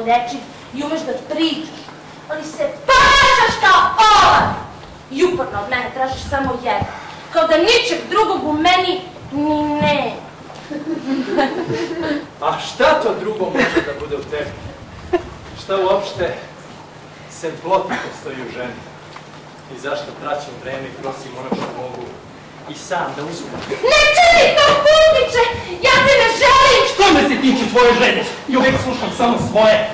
lečiv i umeš da pričaš, ali se ponašaš kao ovan i uporno od mene tražiš samo jedno, kao da ničeg drugog u meni ni ne. A šta to drugo može da bude u tebi? Šta uopšte sem ploti postoji u ženi? I zašto traćim vreme i prosim ono što mogu i sam da uzmem? Ne čini to, putniče! Ja te ne želim! Što me se tiče tvoje želje? I uvijek slušam samo svoje.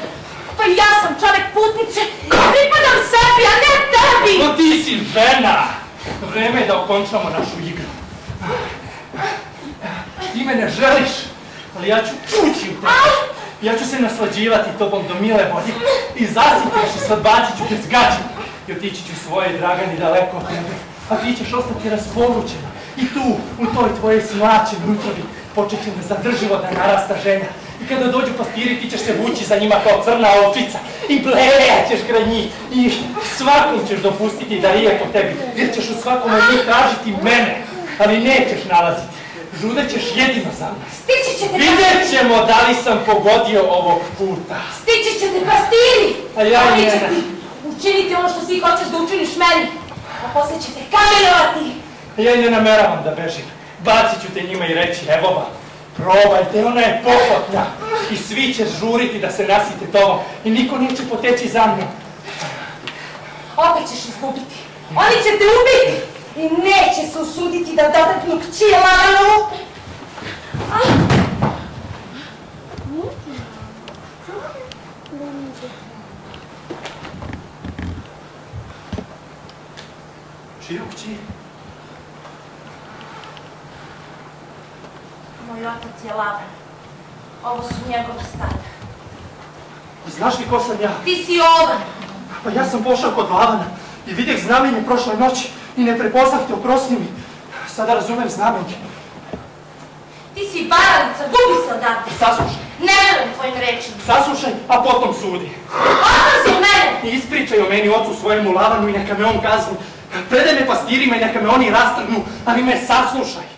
Pa ja sam čovek, putniče, i pripadam sebi, a ne tebi! No ti si žena! Vreme je da okončamo našu igru. Ti me ne želiš, ali ja ću ući u tebe. Ja ću se naslađivati tobom do mile volje i zasitiš i sad bacit ću te s gađima i otići ću svoje Dragani daleko od tebe, a ti ćeš ostati rasporučena i tu, u toj tvojoj smlačenoj utrobi, počet će nezadrživo da narasta ženja i kada dođu pastiri ti ćeš se vući za njima kao crna ovčica i blejaćeš kraj njih i svakom ćeš dopustiti da rije po tebi jer ćeš u svakom od njih tražiti mene, ali nećeš nalaziti. Žudet ćeš jedino za mnom. Stići ćete... Vidjet ćemo da li sam pogodio ovog puta. Stići ćete pastiri! A ja i njena. Učiniti ono što ti hoćeš da učiniš meni, a poslije ćete kamenovati. Ja i ne nameravam da bežim. Bacit ću te njima i reći, evo vam, probajte, ona je pohotna. I svi će žuriti da se nasite tobom i niko neće poteći za mnom. Opet ćeš izgubiti. Oni će te ubiti. I neće se usuditi da dotaknu kći Lanu. Čiju kći? Moj otac je Lavan. Ovo su njegova stada. Znaš li ko sam ja? Ti si Ovan. Pa ja sam pošao kod Lavana i vidjeh znamenje prošle noći i ne prepoznah te, oprosti mi. Sada razumem znamenje. Ti si varalica, gubi se odavde. Saslušaj. Ne verujem tvojim rečima. Saslušaj, a potom sudi. Odlazi u mene! I ispričaj o meni ocu svojemu Lavanu i neka me on kazni. Predaj me pastirima i neka me oni rastrgnu, ali me saslušaj.